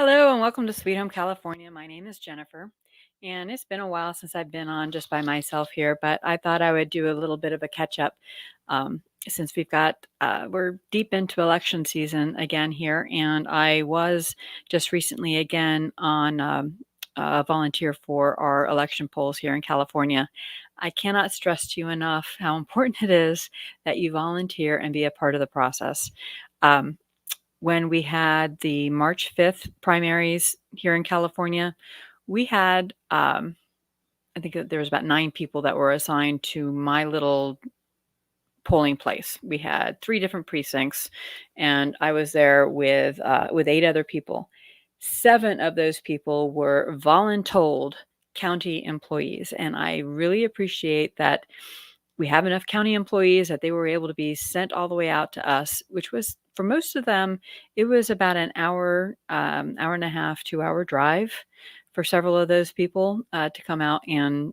Hello and welcome to Sweet Home California. My name is Jennifer, and it's been a while since I've been on just by myself here, but I thought I would do a little bit of a catch up since we're deep into election season again here, and I was just recently again on volunteer for our election polls here in California. I cannot stress to you enough how important it is that you volunteer and be a part of the process. Um, when we had the March 5th primaries here in California, we had, I think there was about 9 people that were assigned to my little polling place. We had 3 different precincts, and I was there with 8 other people. 7 of those people were voluntold county employees, and I really appreciate that we have enough county employees that they were able to be sent all the way out to us, which was for most of them, it was about an hour, hour and a half, 2-hour drive for several of those people to come out and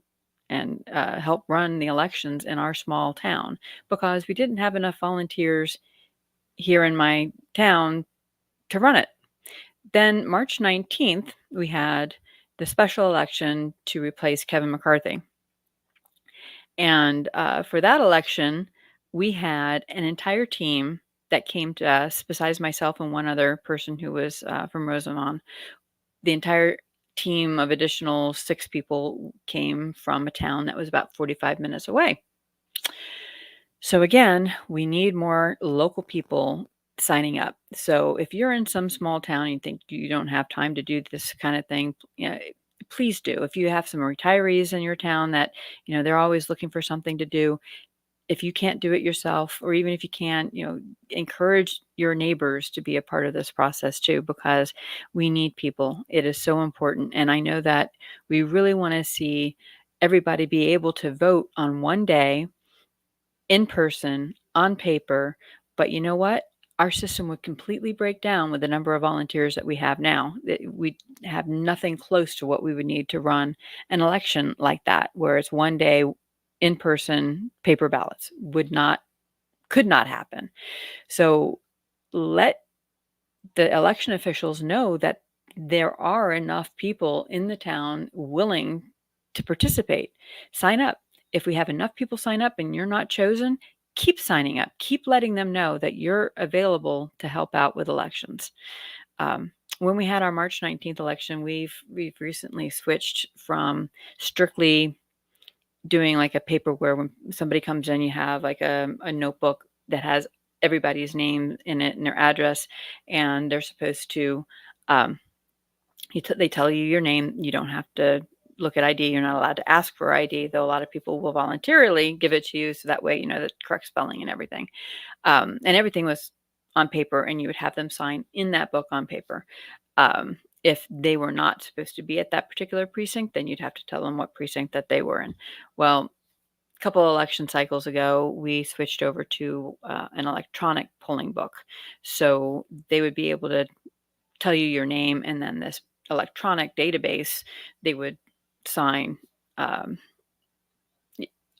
help run the elections in our small town because we didn't have enough volunteers here in my town to run it. Then March 19th, we had the special election to replace Kevin McCarthy. And for that election, we had an entire team that came to us, besides myself and one other person who was from Rosamond. The entire team of additional 6 people came from a town that was about 45 minutes away. So again, we need more local people signing up. So if you're in some small town and you think you don't have time to do this kind of thing, please do. If you have some retirees in your town that, they're always looking for something to do, if you can't do it yourself, or even if you can, encourage your neighbors to be a part of this process too, because we need people. It is so important. And I know that we really want to see everybody be able to vote on one day in person, on paper. But you know what? Our system would completely break down with the number of volunteers that we have now. We have nothing close to what we would need to run an election like that, where it's one day in person, paper ballots could not happen. So let the election officials know that there are enough people in the town willing to participate. Sign up. If we have enough people sign up and you're not chosen, keep signing up. Keep letting them know that you're available to help out with elections. When we had our March 19th election, we've recently switched from strictly doing like a paper where when somebody comes in, you have like a notebook that has everybody's name in it and their address, and they're supposed to, um, they tell you your name. You don't have to look at ID. You're not allowed to ask for ID, though a lot of people will voluntarily give it to you. So that way, you know the correct spelling and everything. And everything was on paper, and you would have them sign in that book on paper. If they were not supposed to be at that particular precinct, then you'd have to tell them what precinct that they were in. Well, a couple of election cycles ago, we switched over to an electronic polling book. So they would be able to tell you your name, and then this electronic database, they would sign um,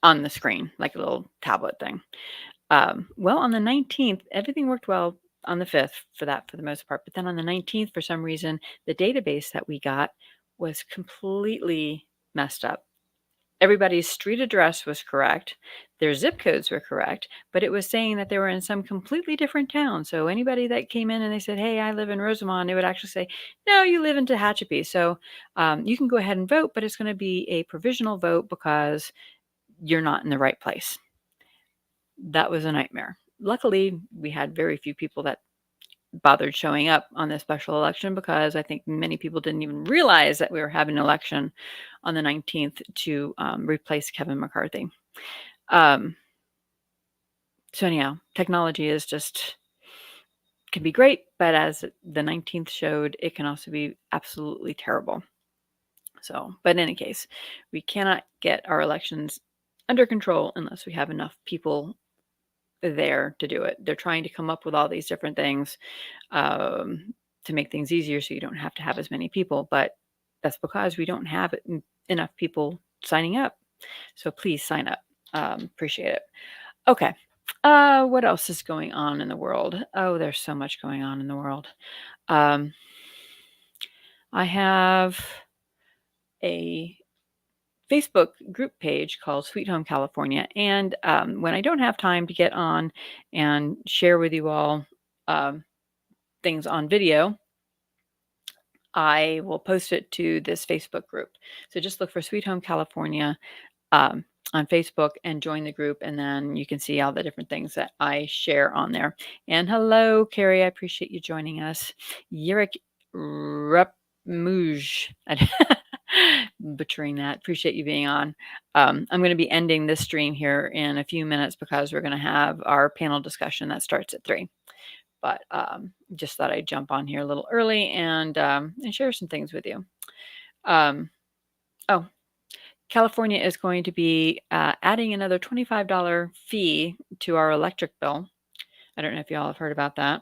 on the screen, like a little tablet thing. Well, on the 19th, everything worked well on the 5th for the most part. But then on the 19th, for some reason, the database that we got was completely messed up. Everybody's street address was correct. Their zip codes were correct, but it was saying that they were in some completely different town. So anybody that came in and they said, "Hey, I live in Rosamond," they would actually say, "No, you live in Tehachapi. So you can go ahead and vote, but it's going to be a provisional vote because you're not in the right place." That was a nightmare. Luckily, we had very few people that bothered showing up on this special election because I think many people didn't even realize that we were having an election on the 19th to replace Kevin McCarthy. Um, so anyhow, technology is just can be great, but as the 19th showed, it can also be absolutely terrible. So, but in any case, we cannot get our elections under control unless we have enough people there to do it. They're trying to come up with all these different things to make things easier so you don't have to have as many people. But that's because we don't have enough people signing up. So please sign up. Appreciate it. Okay. What else is going on in the world? Oh, there's so much going on in the world. Um, I have a Facebook group page called Sweet Home California. And when I don't have time to get on and share with you all um, things on video, I will post it to this Facebook group. So just look for Sweet Home California um, on Facebook and join the group, and then you can see all the different things that I share on there. And hello, Carrie, I appreciate you joining us. Yirik Repmouge, butchering that. Appreciate you being on. I'm going to be ending this stream here in a few minutes because we're going to have our panel discussion that starts at 3. But just thought I'd jump on here a little early and share some things with you. Oh, California is going to be adding another $25 fee to our electric bill. I don't know if y'all have heard about that.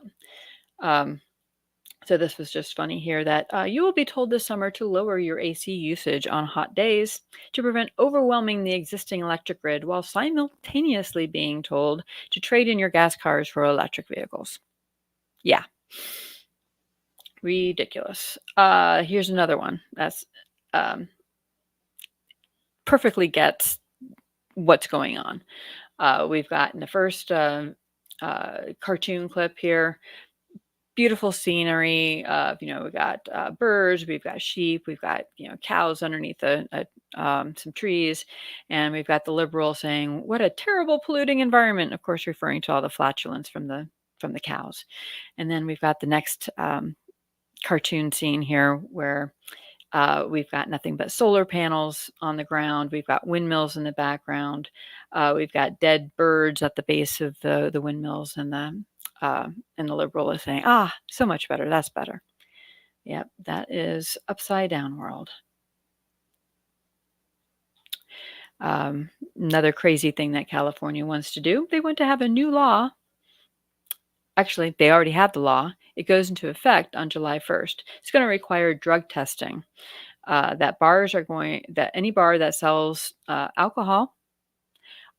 So this was just funny here that you will be told this summer to lower your AC usage on hot days to prevent overwhelming the existing electric grid while simultaneously being told to trade in your gas cars for electric vehicles. Yeah. Ridiculous. Here's another one that's perfectly gets what's going on. We've got in the first cartoon clip here, beautiful scenery. We've got birds, we've got sheep, we've got cows underneath some trees, and we've got the liberal saying, "What a terrible polluting environment!" Of course, referring to all the flatulence from the cows. And then we've got the next cartoon scene here where we've got nothing but solar panels on the ground. We've got windmills in the background. We've got dead birds at the base of the windmills, and the liberal is saying, so much better. That's better. Yep, that is upside down world. Another crazy thing that California wants to do, they want to have a new law. Actually, they already have the law. It goes into effect on July 1st. It's going to require drug testing. That any bar that sells alcohol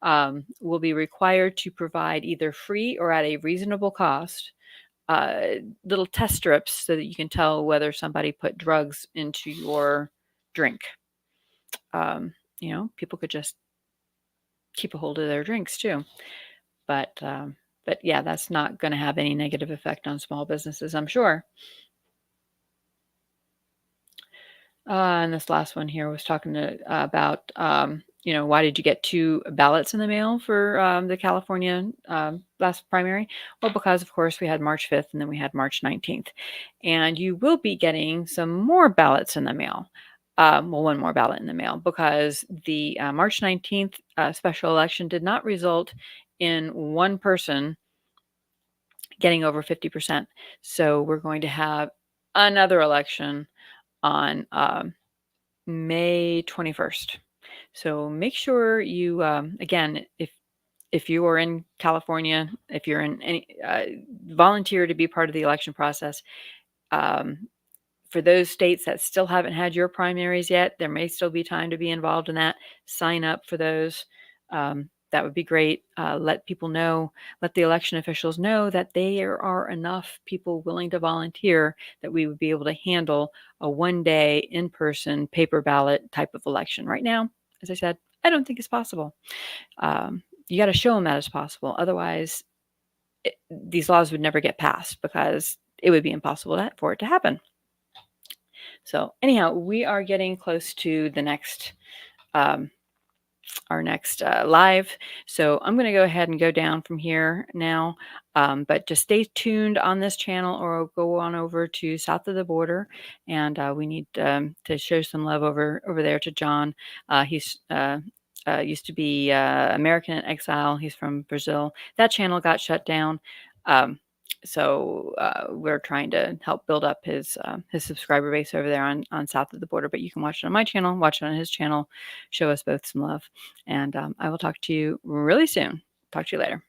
will be required to provide either free or at a reasonable cost little test strips so that you can tell whether somebody put drugs into your drink. People could just keep a hold of their drinks too. But yeah, that's not going to have any negative effect on small businesses, I'm sure. And this last one here was talking about, why did you get 2 ballots in the mail for the California last primary? Well, because, of course, we had March 5th and then we had March 19th. And you will be getting some more ballots in the mail. One more ballot in the mail because the March 19th special election did not result in one person getting over 50%. So we're going to have another election on May 21st. So make sure you, again, if you are in California, if you're in any, volunteer to be part of the election process. For those states that still haven't had your primaries yet, there may still be time to be involved in that. Sign up for those. That would be great. Let people know, let the election officials know that there are enough people willing to volunteer that we would be able to handle a one-day in-person paper ballot type of election. Right now, as I said, I don't think it's possible. You got to show them that it's possible. Otherwise, these laws would never get passed because it would be impossible for it to happen. So anyhow, we are getting close to the next our next live. So I'm going to go ahead and go down from here now. But just stay tuned on this channel or go on over to South of the Border. And we need to show some love over there to John. He's used to be American in Exile. He's from Brazil. That channel got shut down. So we're trying to help build up his subscriber base over there on South of the Border. But you can watch it on my channel, watch it on his channel, show us both some love. And I will talk to you really soon. Talk to you later.